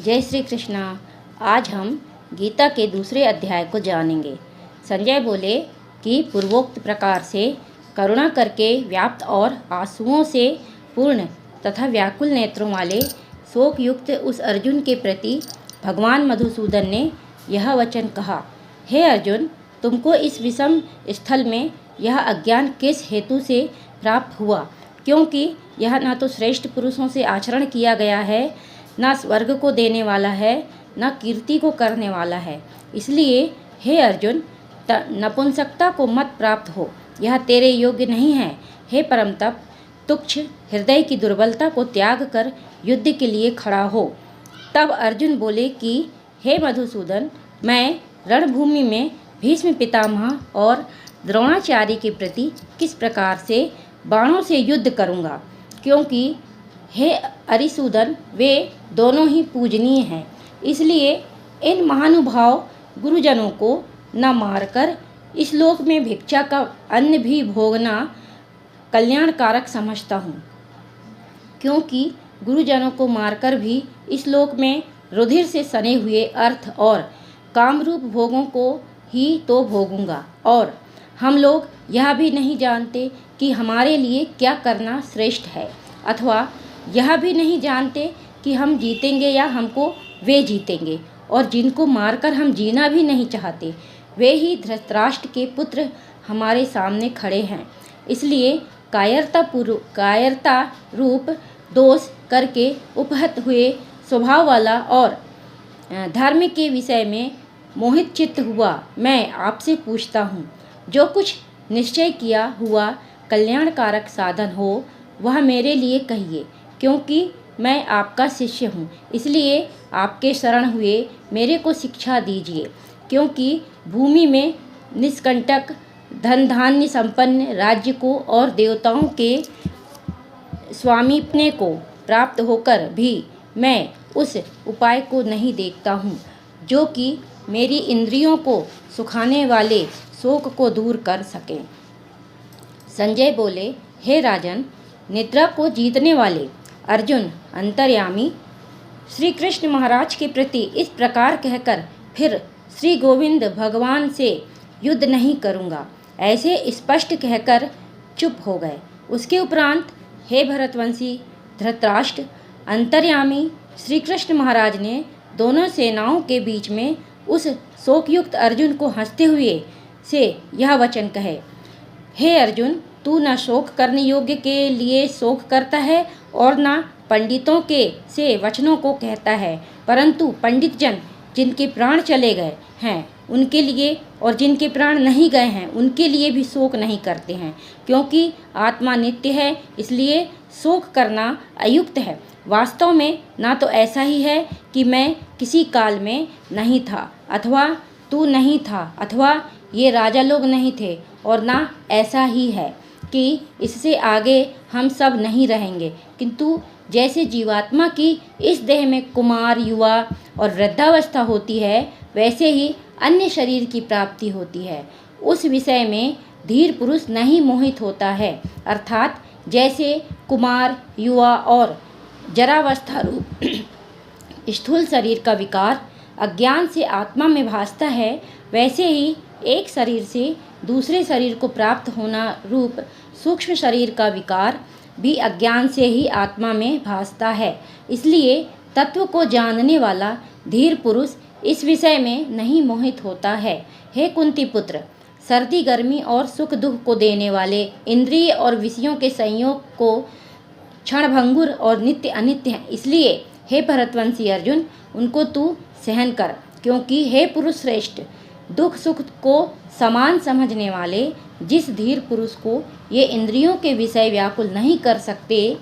जय श्री कृष्णा। आज हम गीता के दूसरे अध्याय को जानेंगे। संजय बोले कि पूर्वोक्त प्रकार से करुणा करके व्याप्त और आंसुओं से पूर्ण तथा व्याकुल नेत्रों वाले शोक युक्त उस अर्जुन के प्रति भगवान मधुसूदन ने यह वचन कहा, हे अर्जुन, तुमको इस विषम स्थल में यह अज्ञान किस हेतु से प्राप्त हुआ? क्योंकि यह न तो श्रेष्ठ पुरुषों से आचरण किया गया है, न स्वर्ग को देने वाला है, न कीर्ति को करने वाला है। इसलिए हे अर्जुन, नपुंसकता को मत प्राप्त हो, यह तेरे योग्य नहीं है। हे परम तप, तुच्छ हृदय की दुर्बलता को त्याग कर युद्ध के लिए खड़ा हो। तब अर्जुन बोले कि हे मधुसूदन, मैं रणभूमि में भीष्म पितामह और द्रोणाचार्य के प्रति किस प्रकार से बाणों से युद्ध करूँगा? क्योंकि हे अरिसूदन, वे दोनों ही पूजनीय हैं। इसलिए इन महानुभाव गुरुजनों को न मारकर इस लोक में भिक्षा का अन्न भी भोगना कल्याणकारक समझता हूँ। क्योंकि गुरुजनों को मारकर भी इस लोक में रुधिर से सने हुए अर्थ और कामरूप भोगों को ही तो भोगूंगा। और हम लोग यह भी नहीं जानते कि हमारे लिए क्या करना श्रेष्ठ है, अथवा यह भी नहीं जानते कि हम जीतेंगे या हमको वे जीतेंगे। और जिनको मारकर हम जीना भी नहीं चाहते, वे ही धृतराष्ट्र के पुत्र हमारे सामने खड़े हैं। इसलिए कायरता रूप दोष करके उपहत हुए स्वभाव वाला और धर्म के विषय में मोहित चित्त हुआ मैं आपसे पूछता हूँ, जो कुछ निश्चय किया हुआ कल्याणकारक साधन हो वह मेरे लिए कहिए। क्योंकि मैं आपका शिष्य हूँ, इसलिए आपके शरण हुए मेरे को शिक्षा दीजिए। क्योंकि भूमि में निष्कंटक धन धान्य संपन्न राज्य को और देवताओं के स्वामीपने को प्राप्त होकर भी मैं उस उपाय को नहीं देखता हूँ जो कि मेरी इंद्रियों को सुखाने वाले शोक को दूर कर सके। संजय बोले, हे राजन, निद्रा को जीतने वाले अर्जुन अंतर्यामी श्री कृष्ण महाराज के प्रति इस प्रकार कहकर फिर श्री गोविंद भगवान से युद्ध नहीं करूँगा, ऐसे स्पष्ट कहकर चुप हो गए। उसके उपरांत हे भरतवंशी धृतराष्ट्र, अंतर्यामी श्री कृष्ण महाराज ने दोनों सेनाओं के बीच में उस शोकयुक्त अर्जुन को हंसते हुए से यह वचन कहे, हे अर्जुन, तू न शोक करने योग्य के लिए शोक करता है और न पंडितों के से वचनों को कहता है, परंतु पंडित जन जिनके प्राण चले गए हैं उनके लिए और जिनके प्राण नहीं गए हैं उनके लिए भी शोक नहीं करते हैं। क्योंकि आत्मा नित्य है, इसलिए शोक करना अयुक्त है। वास्तव में ना तो ऐसा ही है कि मैं किसी काल में नहीं था, अथवा तू नहीं था, अथवा ये राजा लोग नहीं थे, और ना ऐसा ही है कि इससे आगे हम सब नहीं रहेंगे। किंतु जैसे जीवात्मा की इस देह में कुमार, युवा और वृद्धावस्था होती है, वैसे ही अन्य शरीर की प्राप्ति होती है। उस विषय में धीर पुरुष नहीं मोहित होता है। अर्थात जैसे कुमार, युवा और जरावस्था रूप स्थूल शरीर का विकार अज्ञान से आत्मा में भासता है, वैसे ही एक शरीर से दूसरे शरीर को प्राप्त होना रूप सूक्ष्म शरीर का विकार भी अज्ञान से ही आत्मा में भासता है। इसलिए तत्व को जानने वाला धीर पुरुष इस विषय में नहीं मोहित होता है। हे कुंती पुत्र, सर्दी गर्मी और सुख दुख को देने वाले इंद्रिय और विषयों के संयोग को क्षणभंगुर और नित्य अनित्य हैं। इसलिए हे भरतवंशी अर्जुन, उनको तू सहन कर। क्योंकि हे पुरुष श्रेष्ठ, दुख सुख को समान समझने वाले जिस धीर पुरुष को ये इंद्रियों के विषय व्याकुल नहीं कर सकते,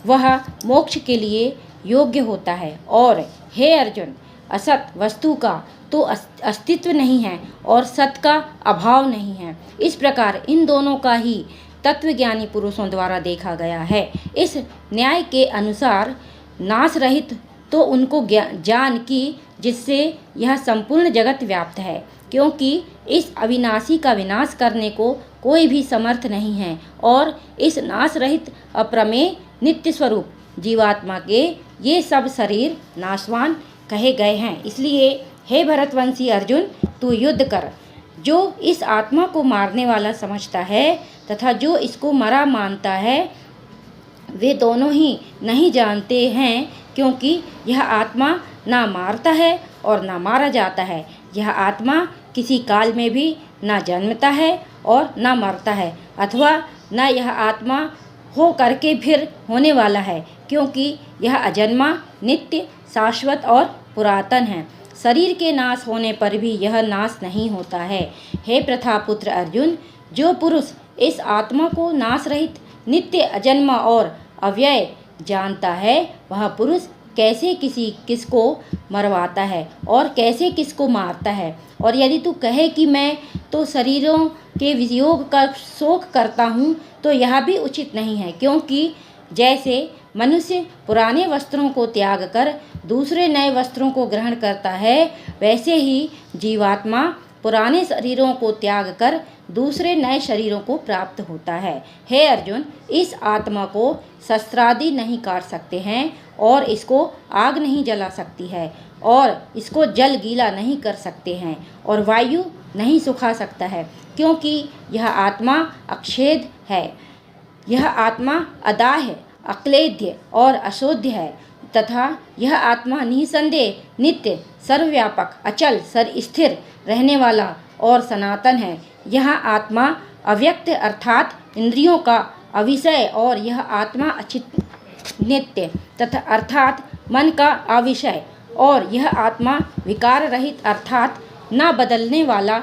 वह मोक्ष के लिए योग्य होता है। और हे अर्जुन, असत वस्तु का तो अस्तित्व नहीं है और सत का अभाव नहीं है। इस प्रकार इन दोनों का ही तत्वज्ञानी पुरुषों द्वारा देखा गया है। इस न्याय के अनुसार नाश रहित तो उनको जान की जिससे यह संपूर्ण जगत व्याप्त है। क्योंकि इस अविनाशी का विनाश करने को कोई भी समर्थ नहीं है, और इस नाश रहित अप्रमेय नित्य स्वरूप जीवात्मा के ये सब शरीर नाशवान कहे गए हैं। इसलिए हे भरतवंशी अर्जुन, तू युद्ध कर। जो इस आत्मा को मारने वाला समझता है तथा जो इसको मरा मानता है, वे दोनों ही नहीं जानते हैं, क्योंकि यह आत्मा ना मारता है और ना मारा जाता है। यह आत्मा किसी काल में भी ना जन्मता है और ना मरता है, अथवा न यह आत्मा हो करके फिर होने वाला है, क्योंकि यह अजन्मा, नित्य, शाश्वत और पुरातन है। शरीर के नाश होने पर भी यह नाश नहीं होता है। हे प्रथापुत्र अर्जुन, जो पुरुष इस आत्मा को नाश रहित, नित्य, अजन्मा और अव्यय जानता है, वह पुरुष कैसे किसको मरवाता है और कैसे किसको मारता है। और यदि तू कहे कि मैं तो शरीरों के वियोग का शोक करता हूँ, तो यह भी उचित नहीं है, क्योंकि जैसे मनुष्य पुराने वस्त्रों को त्याग कर दूसरे नए वस्त्रों को ग्रहण करता है, वैसे ही जीवात्मा पुराने शरीरों को त्याग कर दूसरे नए शरीरों को प्राप्त होता है। हे अर्जुन, इस आत्मा को शस्त्रादि नहीं काट सकते हैं और इसको आग नहीं जला सकती है और इसको जल गीला नहीं कर सकते हैं और वायु नहीं सुखा सकता है, क्योंकि यह आत्मा अक्षेद है। यह आत्मा अदाह्य, अक्लेद्य और अशोध्य है तथा यह आत्मा निसंदेह, नित्य, सर्वव्यापक, अचल, स्थिर रहने वाला और सनातन है। यह आत्मा अव्यक्त अर्थात इंद्रियों का अविषय और यह आत्मा अचित, नित्य तथा अर्थात मन का अविषय और यह आत्मा विकार रहित अर्थात न बदलने वाला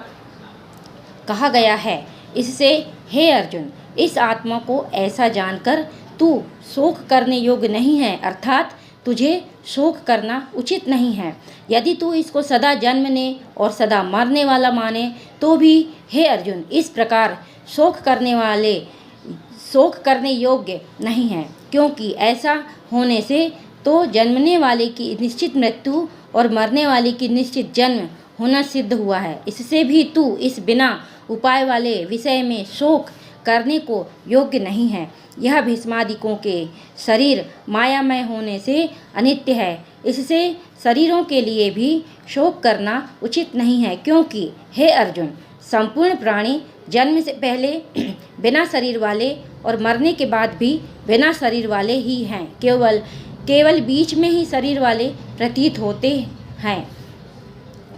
कहा गया है। इससे हे अर्जुन, इस आत्मा को ऐसा जानकर तू शोक करने योग्य नहीं है, अर्थात तुझे शोक करना उचित नहीं है। यदि तू इसको सदा जन्मने और सदा मरने वाला माने तो भी हे अर्जुन, इस प्रकार शोक करने योग्य नहीं है, क्योंकि ऐसा होने से तो जन्मने वाले की निश्चित मृत्यु और मरने वाले की निश्चित जन्म होना सिद्ध हुआ है। इससे भी तू इस बिना उपाय वाले विषय में शोक करने को योग्य नहीं है। यह भीष्मादिकों के शरीर मायामय होने से अनित्य है, इससे शरीरों के लिए भी शोक करना उचित नहीं है, क्योंकि हे अर्जुन, संपूर्ण प्राणी जन्म से पहले बिना शरीर वाले और मरने के बाद भी बिना शरीर वाले ही हैं। केवल बीच में ही शरीर वाले प्रतीत होते हैं।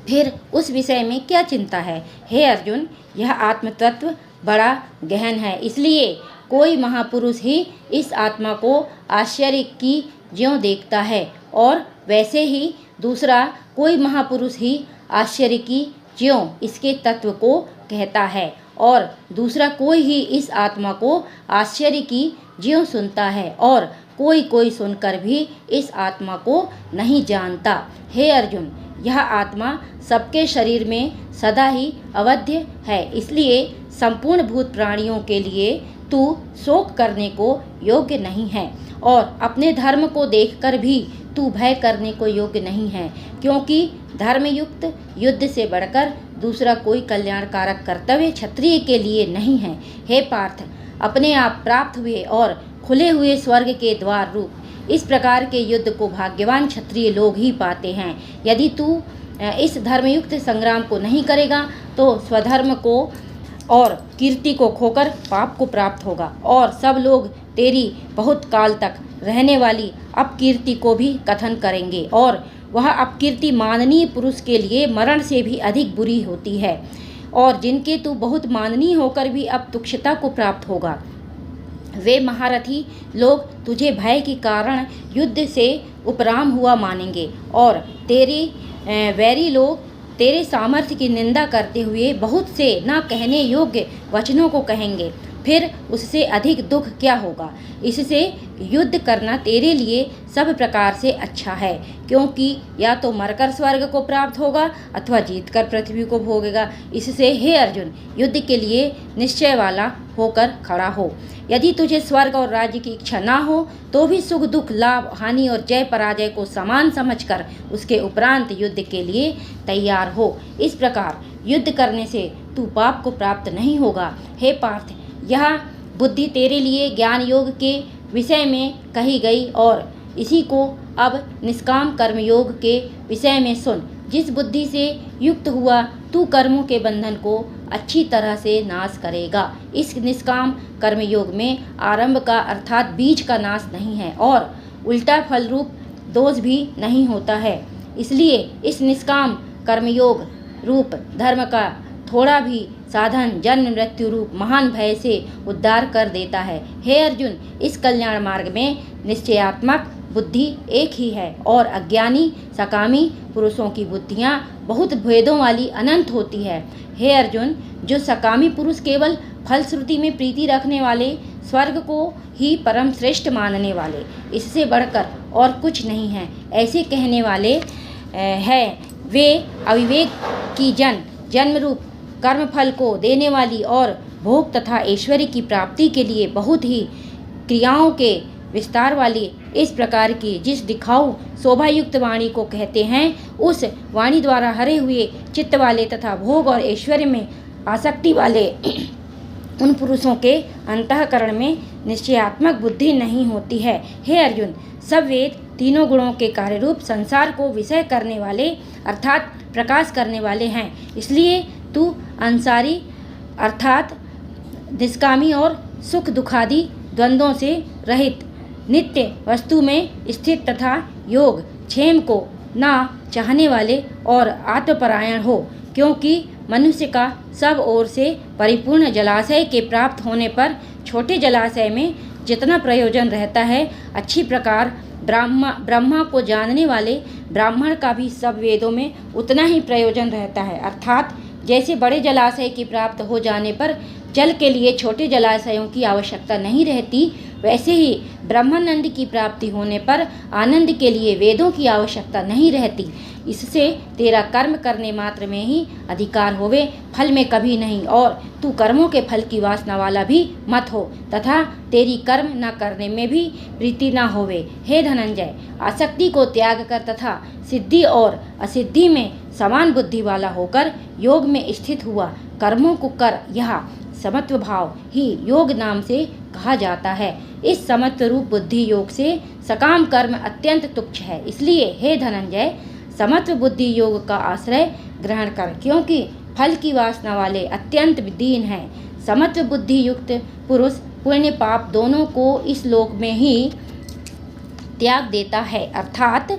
फिर उस विषय में क्या चिंता है? हे अर्जुन, यह आत्मतत्व बड़ा गहन है, इसलिए कोई महापुरुष ही इस आत्मा को आश्चर्य की ज्यों देखता है और वैसे ही दूसरा कोई महापुरुष ही आश्चर्य की ज्यों इसके तत्व को कहता है और दूसरा कोई ही इस आत्मा को आश्चर्य की ज्यों सुनता है और कोई सुनकर भी इस आत्मा को नहीं जानता। हे अर्जुन, यह आत्मा सबके शरीर में सदा ही अवध्य है, इसलिए संपूर्ण भूत प्राणियों के लिए तू शोक करने को योग्य नहीं है और अपने धर्म को देखकर भी तू भय करने को योग्य नहीं है, क्योंकि धर्मयुक्त युद्ध से बढ़कर दूसरा कोई कल्याणकारक कर्तव्य क्षत्रिय के लिए नहीं है। हे पार्थ, अपने आप प्राप्त हुए और खुले हुए स्वर्ग के द्वार रूप इस प्रकार के युद्ध को भाग्यवान क्षत्रिय लोग ही पाते हैं। यदि तू इस धर्मयुक्त संग्राम को नहीं करेगा तो स्वधर्म को और कीर्ति को खोकर पाप को प्राप्त होगा और सब लोग तेरी बहुत काल तक रहने वाली अपकीर्ति को भी कथन करेंगे और वह अपकीर्ति माननीय पुरुष के लिए मरण से भी अधिक बुरी होती है और जिनके तू बहुत माननीय होकर भी अब तुच्छता को प्राप्त होगा। वे महारथी लोग तुझे भय के कारण युद्ध से उपराम हुआ मानेंगे और तेरे वैरी लोग तेरे सामर्थ्य की निंदा करते हुए बहुत से न कहने योग्य वचनों को कहेंगे। फिर उससे अधिक दुख क्या होगा? इससे युद्ध करना तेरे लिए सब प्रकार से अच्छा है, क्योंकि या तो मरकर स्वर्ग को प्राप्त होगा अथवा जीतकर पृथ्वी को भोगेगा। इससे हे अर्जुन, युद्ध के लिए निश्चय वाला होकर खड़ा हो। यदि तुझे स्वर्ग और राज्य की इच्छा ना हो तो भी सुख दुख, लाभ हानि और जय पराजय को समान समझकर उसके उपरांत युद्ध के लिए तैयार हो। इस प्रकार युद्ध करने से तू पाप को प्राप्त नहीं होगा। हे पार्थ, यह बुद्धि तेरे लिए ज्ञान योग के विषय में कही गई और इसी को अब निष्काम कर्मयोग के विषय में सुन। जिस बुद्धि से युक्त हुआ तू कर्मों के बंधन को अच्छी तरह से नाश करेगा। इस निष्काम कर्मयोग में आरंभ का अर्थात बीज का नाश नहीं है और उल्टा फल रूप दोष भी नहीं होता है। इसलिए इस निष्काम कर्मयोग रूप धर्म का थोड़ा भी साधन जन्म मृत्यु रूप महान भय से उद्धार कर देता है। हे अर्जुन, इस कल्याण मार्ग में निश्चयात्मक बुद्धि एक ही है और अज्ञानी सकामी पुरुषों की बुद्धियाँ बहुत भेदों वाली अनंत होती है। हे अर्जुन, जो सकामी पुरुष केवल फलश्रुति में प्रीति रखने वाले, स्वर्ग को ही परम श्रेष्ठ मानने वाले, इससे बढ़कर और कुछ नहीं है, ऐसे कहने वाले हैं, वे अविवेक की जन्म रूप कर्म फल को देने वाली और भोग तथा ऐश्वर्य की प्राप्ति के लिए बहुत ही क्रियाओं के विस्तार वाली इस प्रकार की जिस दिखाऊ शोभायुक्त वाणी को कहते हैं, उस वाणी द्वारा हरे हुए चित्त वाले तथा भोग और ऐश्वर्य में आसक्ति वाले उन पुरुषों के अंतःकरण में निश्चयात्मक बुद्धि नहीं होती है। हे अर्जुन, सब वेद तीनों गुणों के कार्य रूप संसार को विषय करने वाले अर्थात प्रकाश करने वाले हैं। इसलिए तू अंसारी अर्थात निष्कामी और सुख दुखादि द्वंद्वों से रहित नित्य वस्तु में स्थित तथा योग क्षेम को ना चाहने वाले और आत्मपरायण हो, क्योंकि मनुष्य का सब ओर से परिपूर्ण जलाशय के प्राप्त होने पर छोटे जलाशय में जितना प्रयोजन रहता है, अच्छी प्रकार ब्रह्मा को जानने वाले ब्राह्मण का भी सब वेदों में उतना ही प्रयोजन रहता है। अर्थात जैसे बड़े जलाशय की प्राप्त हो जाने पर जल के लिए छोटे जलाशयों की आवश्यकता नहीं रहती, वैसे ही ब्रह्मानंद की प्राप्ति होने पर आनंद के लिए वेदों की आवश्यकता नहीं रहती। इससे तेरा कर्म करने मात्र में ही अधिकार होवे, फल में कभी नहीं, और तू कर्मों के फल की वासना वाला भी मत हो तथा तेरी कर्म न करने में भी प्रीति न होवे। हे धनंजय, आसक्ति को त्याग कर तथा सिद्धि और असिद्धि में समान बुद्धि वाला होकर योग में स्थित हुआ कर्मों को कर। यह समत्व भाव ही योग नाम से कहा जाता है। इस समत्व रूप बुद्धि योग से सकाम कर्म अत्यंत तुच्छ है। इसलिए हे धनंजय, समत्व बुद्धि योग का आश्रय ग्रहण कर, क्योंकि फल की वासना वाले अत्यंत दीन हैं। समत्व बुद्धि युक्त पुरुष पुण्य पाप दोनों को इस लोक में ही त्याग देता है, अर्थात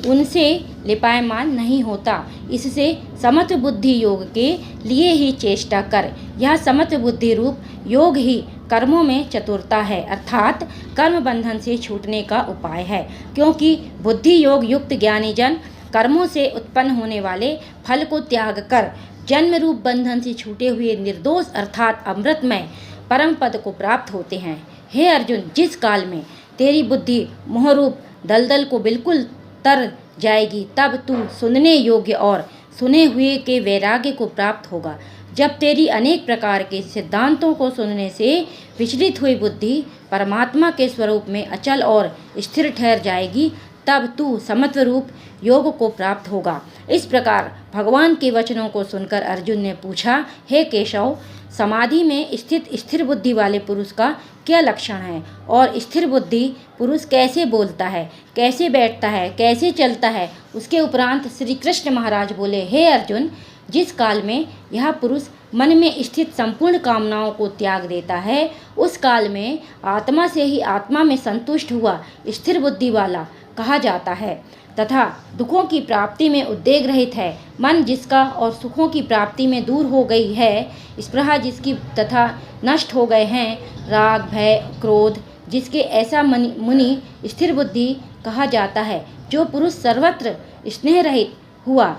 उनसे लिपायमान नहीं होता। इससे समत्व बुद्धि योग के लिए ही चेष्टा कर। यह समत्व बुद्धि रूप योग ही कर्मों में चतुरता है, अर्थात कर्म बंधन से छूटने का उपाय है, क्योंकि बुद्धि योग युक्त ज्ञानी जन कर्मों से उत्पन्न होने वाले फल को त्याग कर जन्म रूप बंधन से छूटे हुए निर्दोष अर्थात अमृतमय परम पद को प्राप्त होते हैं। हे अर्जुन, जिस काल में तेरी बुद्धि मोहरूप दलदल को बिल्कुल तर जाएगी, तब तू सुनने योग्य और सुने हुए के वैराग्य को प्राप्त होगा। जब तेरी अनेक प्रकार के सिद्धांतों को सुनने से विचलित हुई बुद्धि परमात्मा के स्वरूप में अचल और स्थिर ठहर जाएगी, तब तू समत्व रूप योग को प्राप्त होगा। इस प्रकार भगवान के वचनों को सुनकर अर्जुन ने पूछा, हे केशव, समाधि में स्थित स्थिर बुद्धि वाले पुरुष का क्या लक्षण है और स्थिर बुद्धि पुरुष कैसे बोलता है, कैसे बैठता है, कैसे चलता है? उसके उपरांत श्री कृष्ण महाराज बोले, हे अर्जुन, जिस काल में यह पुरुष मन में स्थित संपूर्ण कामनाओं को त्याग देता है, उस काल में आत्मा से ही आत्मा में संतुष्ट हुआ स्थिर बुद्धि वाला कहा जाता है तथा दुखों की प्राप्ति में उद्वेग रहित है। मन जिसका और सुखों की प्राप्ति में दूर हो गई है, स्पृहा जिसकी तथा नष्ट हो गए हैं राग भय क्रोध जिसके, ऐसा मुनि स्थिर बुद्धि कहा जाता है। जो पुरुष सर्वत्र स्नेह रहित हुआ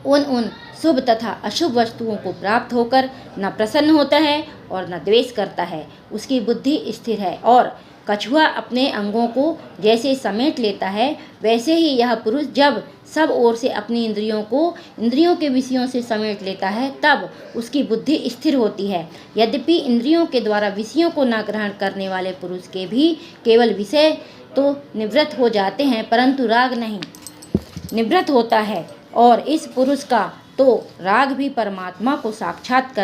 उन शुभ तथा अशुभ वस्तुओं को प्राप्त होकर न प्रसन्न होता है और न द्वेष करता है, उसकी बुद्धि स्थिर है। और कछुआ अपने अंगों को जैसे समेट लेता है, वैसे ही यह पुरुष जब सब ओर से अपनी इंद्रियों के विषयों से समेट लेता है, तब उसकी बुद्धि स्थिर होती है। यद्यपि इंद्रियों के द्वारा विषयों को न ग्रहण करने वाले पुरुष के भी केवल विषय तो निवृत्त हो जाते हैं, परंतु राग नहीं निवृत्त होता है, और इस पुरुष का तो राग भी परमात्मा को साक्षात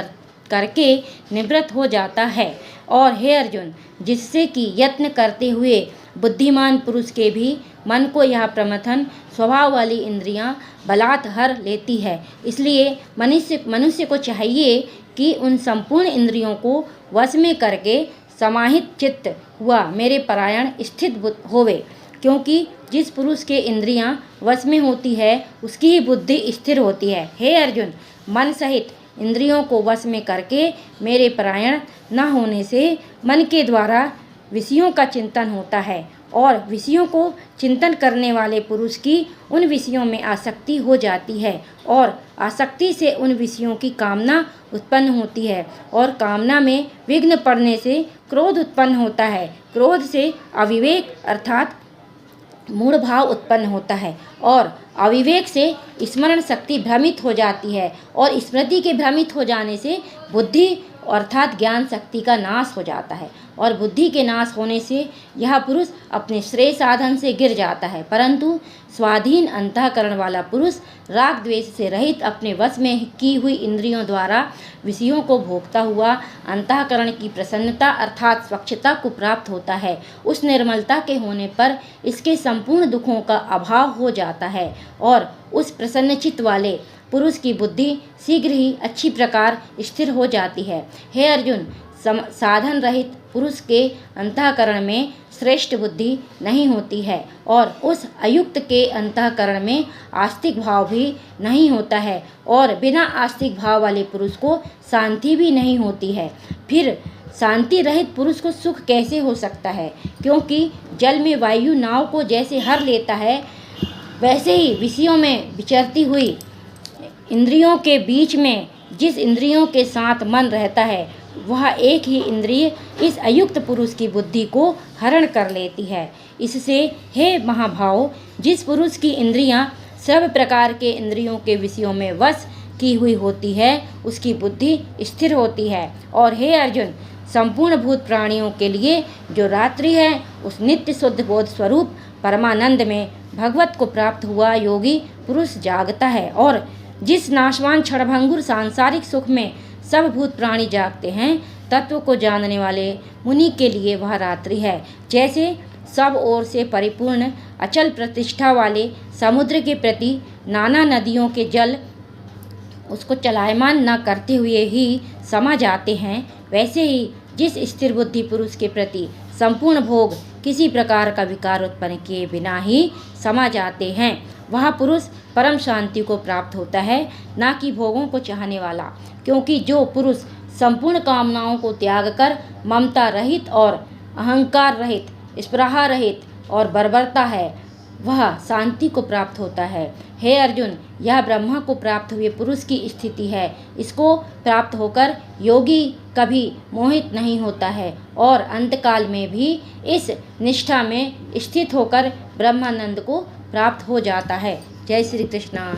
करके निवृत्त हो जाता है। और हे अर्जुन, जिससे कि यत्न करते हुए बुद्धिमान पुरुष के भी मन को यह प्रमथन स्वभाव वाली इंद्रियां बलात् हर लेती है। इसलिए मनुष्य को चाहिए कि उन संपूर्ण इंद्रियों को वश में करके समाहित चित्त हुआ मेरे परायण स्थित होवे, क्योंकि जिस पुरुष के इंद्रियां वश में होती है उसकी ही बुद्धि स्थिर होती है। हे अर्जुन, मन सहित इंद्रियों को वश में करके मेरे परायण न होने से मन के द्वारा विषयों का चिंतन होता है और विषयों को चिंतन करने वाले पुरुष की उन विषयों में आसक्ति हो जाती है और आसक्ति से उन विषयों की कामना उत्पन्न होती है और कामना में विघ्न पड़ने से क्रोध उत्पन्न होता है। क्रोध से अविवेक अर्थात मूढ़ भाव उत्पन्न होता है और अविवेक से स्मरण शक्ति भ्रमित हो जाती है और स्मृति के भ्रमित हो जाने से बुद्धि अर्थात ज्ञान शक्ति का नाश हो जाता है और बुद्धि के नाश होने से यह पुरुष अपने श्रेय साधन से गिर जाता है। परंतु स्वाधीन अंतःकरण वाला पुरुष राग द्वेष से रहित अपने वश में की हुई इंद्रियों द्वारा विषयों को भोगता हुआ अंतःकरण की प्रसन्नता अर्थात स्वच्छता को प्राप्त होता है। उस निर्मलता के होने पर इसके संपूर्ण दुखों का अभाव हो जाता है और उस प्रसन्नचित्त वाले पुरुष की बुद्धि शीघ्र ही अच्छी प्रकार स्थिर हो जाती है। हे अर्जुन, साधन रहित पुरुष के अंतःकरण में श्रेष्ठ बुद्धि नहीं होती है और उस अयुक्त के अंतःकरण में आस्तिक भाव भी नहीं होता है और बिना आस्तिक भाव वाले पुरुष को शांति भी नहीं होती है। फिर शांति रहित पुरुष को सुख कैसे हो सकता है? क्योंकि जल में वायु नाव को जैसे हर लेता है वैसे ही विषयों में विचरती हुई इंद्रियों के बीच में जिस इंद्रियों के साथ मन रहता है वह एक ही इंद्रिय इस अयुक्त पुरुष की बुद्धि को हरण कर लेती है। इससे हे महाभाव, जिस पुरुष की इंद्रियां सब प्रकार के इंद्रियों के विषयों में वश की हुई होती है उसकी बुद्धि स्थिर होती है। और हे अर्जुन, संपूर्ण भूत प्राणियों के लिए जो रात्रि है उस नित्य शुद्ध बोध स्वरूप परमानंद में भगवत को प्राप्त हुआ योगी पुरुष जागता है और जिस नाशवान क्षणभंगुर सांसारिक सुख में सब भूत प्राणी जागते हैं, तत्व को जानने वाले मुनि के लिए वह रात्रि है। जैसे सब ओर से परिपूर्ण अचल प्रतिष्ठा वाले समुद्र के प्रति नाना नदियों के जल उसको चलायमान न करते हुए ही समा जाते हैं, वैसे ही जिस स्थिर बुद्धि पुरुष के प्रति संपूर्ण भोग किसी प्रकार का विकार उत्पन्न किए बिना ही समा जाते हैं, वह पुरुष परम शांति को प्राप्त होता है, ना कि भोगों को चाहने वाला। क्योंकि जो पुरुष संपूर्ण कामनाओं को त्याग कर ममता रहित और अहंकार रहित, स्पृहा रहित और बर्बरता है, वह शांति को प्राप्त होता है। हे अर्जुन, यह ब्रह्मा को प्राप्त हुए पुरुष की स्थिति है। इसको प्राप्त होकर योगी कभी मोहित नहीं होता है और अंतकाल में भी इस निष्ठा में स्थित होकर ब्रह्मानंद को प्राप्त हो जाता है। जय श्री कृष्ण।